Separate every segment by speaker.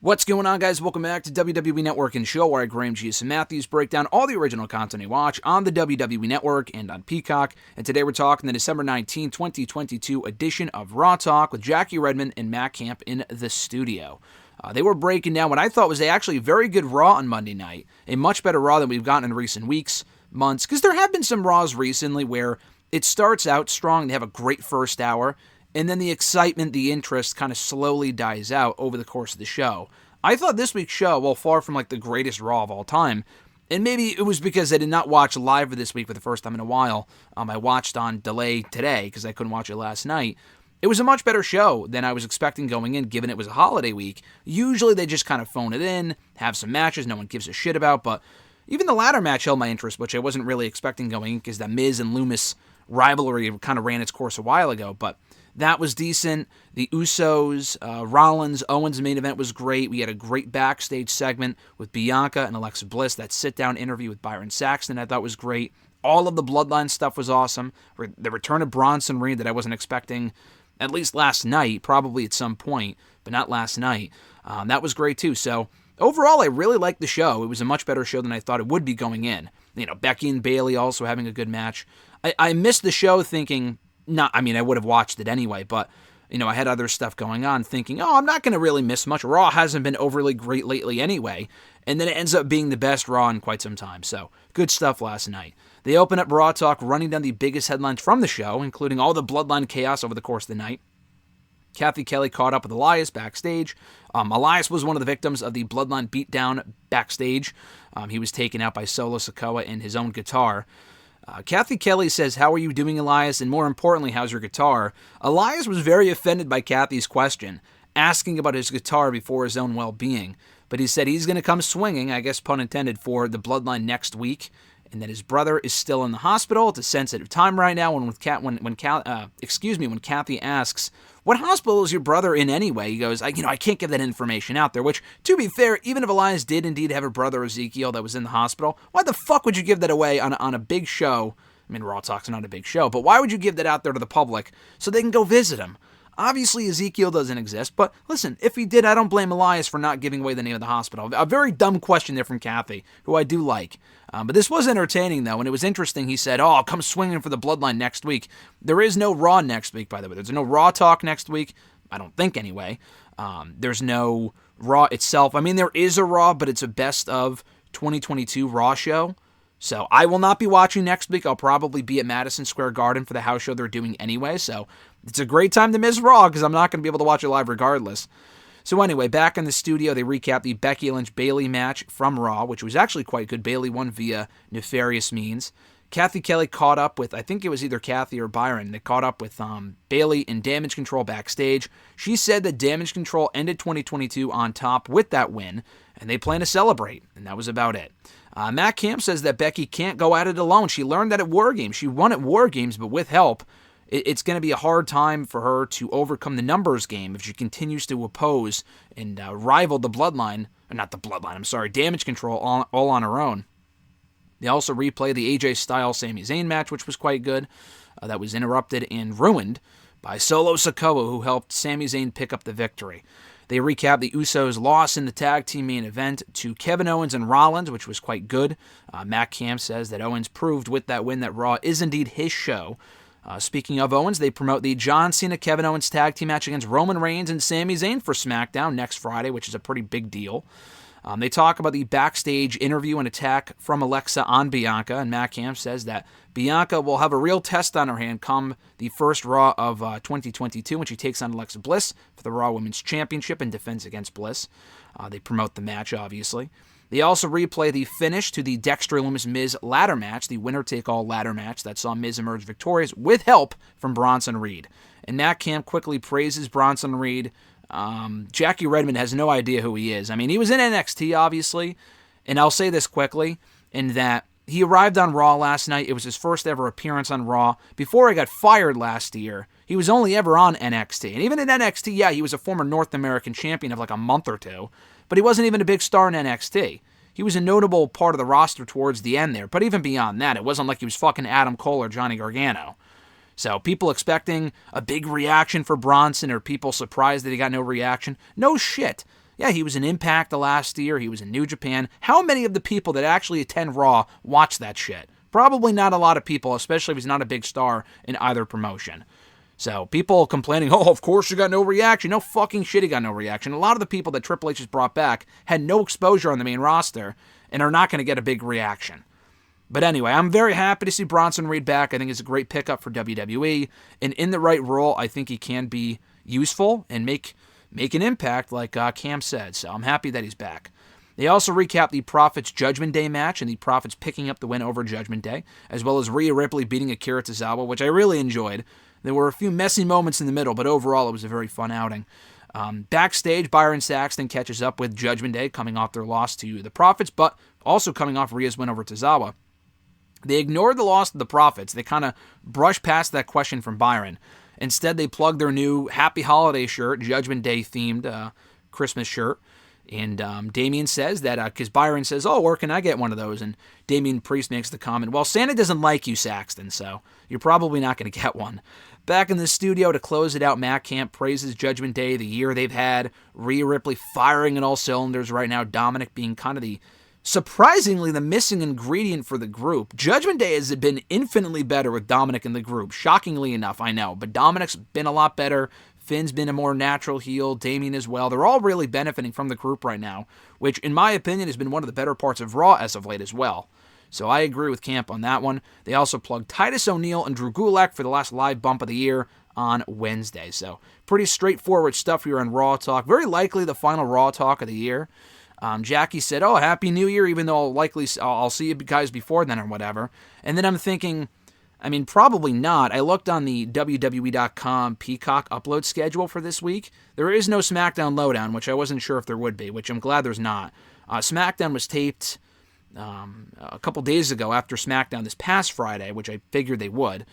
Speaker 1: What's going on, guys? Welcome back to WWE Network and Show, where I, Graham G.S. Matthews, break down all the original content you watch on the WWE Network and on Peacock. And today we're talking the December 19, 2022 edition of Raw Talk with Jackie Redmond and Matt Camp in the studio. They were breaking down what I thought was actually a very good Raw on Monday night, a much better Raw than we've gotten in recent weeks, months, because there have been some Raws recently where it starts out strong, they have a great first hour, and then the excitement, the interest kind of slowly dies out over the course of the show. I thought this week's show, well, far from like the greatest Raw of all time, and maybe it was because I did not watch live this week for the first time in a while. I watched on delay today because I couldn't watch it last night. It was a much better show than I was expecting going in, given it was a holiday week. Usually they just kind of phone it in, have some matches no one gives a shit about, but even the ladder match held my interest, which I wasn't really expecting going in because the Miz and Loomis rivalry kind of ran its course a while ago, but that was decent. The Usos, Rollins, Owens main event was great. We had a great backstage segment with Bianca and Alexa Bliss. That sit-down interview with Byron Saxton I thought was great. All of the Bloodline stuff was awesome. The return of Bronson Reed that I wasn't expecting, at least last night, probably at some point, but not last night. That was great too. So overall, I really liked the show. It was a much better show than I thought it would be going in. You know, Becky and Bayley also having a good match. I missed the show thinking, I would have watched it anyway, but, you know, I had other stuff going on thinking, I'm not going to really miss much. Raw hasn't been overly great lately anyway, and then it ends up being the best Raw in quite some time, so good stuff last night. They open up Raw Talk running down the biggest headlines from the show, including all the Bloodline chaos over the course of the night. Kathy Kelly caught up with Elias backstage. Elias was one of the victims of the Bloodline beatdown backstage. He was taken out by Solo Sikoa and his own guitar. Kathy Kelly says, "How are you doing, Elias? And more importantly, how's your guitar?" Elias was very offended by Kathy's question, asking about his guitar before his own well-being. But he said he's going to come swinging, I guess pun intended, for the Bloodline next week, and that his brother is still in the hospital. It's a sensitive time right now. When Kathy asks, "What hospital is your brother in anyway?" he goes, I can't give that information out there, which, to be fair, even if Elias did indeed have a brother, Ezekiel, that was in the hospital, why the fuck would you give that away on a big show? I mean, Raw Talk's not a big show, but why would you give that out there to the public so they can go visit him? Obviously, Ezekiel doesn't exist, but listen, if he did, I don't blame Elias for not giving away the name of the hospital. A very dumb question there from Kathy, who I do like. But this was entertaining, though, and it was interesting. He said, I'll come swinging for the Bloodline next week. There is no Raw next week, by the way. There's no Raw Talk next week. I don't think, anyway. There's no Raw itself. I mean, there is a Raw, but it's a best of 2022 Raw show. So I will not be watching next week. I'll probably be at Madison Square Garden for the house show they're doing anyway. So it's a great time to miss Raw because I'm not going to be able to watch it live regardless. So anyway, back in the studio, they recap the Becky Lynch-Bayley match from Raw, which was actually quite good. Bayley won via nefarious means. Kathy Kelly caught up with, I think it was either Kathy or Byron, they caught up with Bayley in Damage Control backstage. She said that Damage Control ended 2022 on top with that win, and they plan to celebrate, and that was about it. Matt Camp says that Becky can't go at it alone. She learned that at War Games. She won at War Games, but with help, it's going to be a hard time for her to overcome the numbers game if she continues to oppose and rival the Bloodline, or not the Bloodline, I'm sorry, Damage Control all on her own. They also replay the AJ Styles Sami Zayn match, which was quite good. That was interrupted and ruined by Solo Sikoa, who helped Sami Zayn pick up the victory. They recap the Usos' loss in the tag team main event to Kevin Owens and Rollins, which was quite good. Matt Camp says that Owens proved with that win that Raw is indeed his show. Speaking of Owens, they promote the John Cena-Kevin Owens tag team match against Roman Reigns and Sami Zayn for SmackDown next Friday, which is a pretty big deal. They talk about the backstage interview and attack from Alexa on Bianca, and Matt Camp says that Bianca will have a real test on her hand come the first Raw of 2022 when she takes on Alexa Bliss for the Raw Women's Championship and defense against Bliss. They promote the match, obviously. They also replay the finish to the Dexter Loomis-Miz ladder match, the winner-take-all ladder match that saw Miz emerge victorious with help from Bronson Reed. And Matt Camp quickly praises Bronson Reed. Jackie Redmond has no idea who he is. I mean, he was in NXT, obviously, and I'll say this quickly, in that he arrived on Raw last night. It was his first ever appearance on Raw. Before he got fired last year, he was only ever on NXT. And even in NXT, yeah, he was a former North American champion of like a month or two, but he wasn't even a big star in NXT. He was a notable part of the roster towards the end there, but even beyond that, it wasn't like he was fucking Adam Cole or Johnny Gargano. So people expecting a big reaction for Bronson, or people surprised that he got no reaction. No shit. Yeah, he was in Impact the last year. He was in New Japan. How many of the people that actually attend Raw watch that shit? Probably not a lot of people, especially if he's not a big star in either promotion. So people complaining, oh, of course you got no reaction. No fucking shit, he got no reaction. A lot of the people that Triple H has brought back had no exposure on the main roster and are not going to get a big reaction. But anyway, I'm very happy to see Bronson Reed back. I think it's a great pickup for WWE. And in the right role, I think he can be useful and make an impact, like Cam said. So I'm happy that he's back. They also recapped the Profits Judgment Day match and the Profits picking up the win over Judgment Day, as well as Rhea Ripley beating Akira Tozawa, which I really enjoyed. There were a few messy moments in the middle, but overall it was a very fun outing. Backstage, Byron Saxton catches up with Judgment Day, coming off their loss to the Profits, but also coming off Rhea's win over Tozawa. They ignored the loss to the Profits. They kind of brushed past that question from Byron. Instead, they plugged their new Happy Holiday shirt, Judgment Day themed Christmas shirt. And Damian says that, because Byron says, oh, where can I get one of those? And Damian Priest makes the comment, well, Santa doesn't like you, Saxton, so you're probably not going to get one. Back in the studio to close it out, Matt Camp praises Judgment Day, the year they've had. Rhea Ripley firing in all cylinders right now. Dominic being kind of surprisingly the missing ingredient for the group. Judgment Day has been infinitely better with Dominic in the group. Shockingly enough, I know. But Dominic's been a lot better. Finn's been a more natural heel. Damian as well. They're all really benefiting from the group right now, which in my opinion has been one of the better parts of Raw as of late as well. So I agree with Camp on that one. They also plugged Titus O'Neil and Drew Gulak for the last live bump of the year on Wednesday. So pretty straightforward stuff here on Raw Talk. Very likely the final Raw Talk of the year. Jackie said, oh, Happy New Year, even though I'll see you guys before then or whatever. And then I'm thinking, I mean, probably not. I looked on the WWE.com Peacock upload schedule for this week. There is no SmackDown Lowdown, which I wasn't sure if there would be, which I'm glad there's not. SmackDown was taped a couple days ago after SmackDown this past Friday, which I figured they would.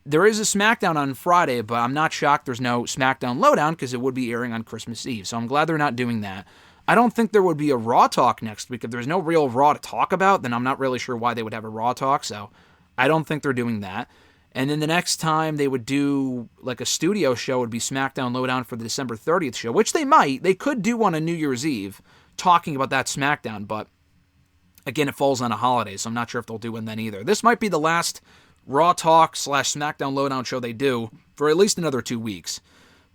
Speaker 1: There is a SmackDown on Friday, but I'm not shocked there's no SmackDown Lowdown because it would be airing on Christmas Eve. So I'm glad they're not doing that. I don't think there would be a Raw Talk next week. If there's no real Raw to talk about, then I'm not really sure why they would have a Raw Talk, so I don't think they're doing that. And then the next time they would do like a studio show would be SmackDown Lowdown for the December 30th show, which they might. They could do one on New Year's Eve talking about that SmackDown, but again, it falls on a holiday, so I'm not sure if they'll do one then either. This might be the last Raw Talk / SmackDown Lowdown show they do for at least another 2 weeks.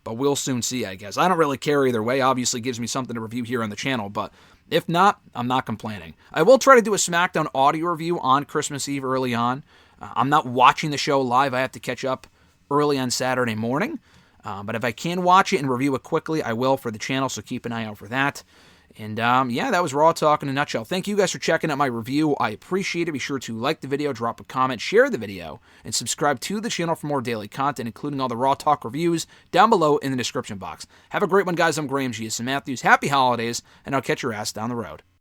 Speaker 1: But we'll soon see, I guess. I don't really care either way. Obviously, it gives me something to review here on the channel. But if not, I'm not complaining. I will try to do a SmackDown audio review on Christmas Eve early on. I'm not watching the show live. I have to catch up early on Saturday morning. But if I can watch it and review it quickly, I will for the channel. So keep an eye out for that. And yeah, that was Raw Talk in a nutshell. Thank you guys for checking out my review. I appreciate it. Be sure to like the video, drop a comment, share the video, and subscribe to the channel for more daily content, including all the Raw Talk reviews down below in the description box. Have a great one, guys. I'm Graham G.S. Matthews. Happy holidays, and I'll catch your ass down the road.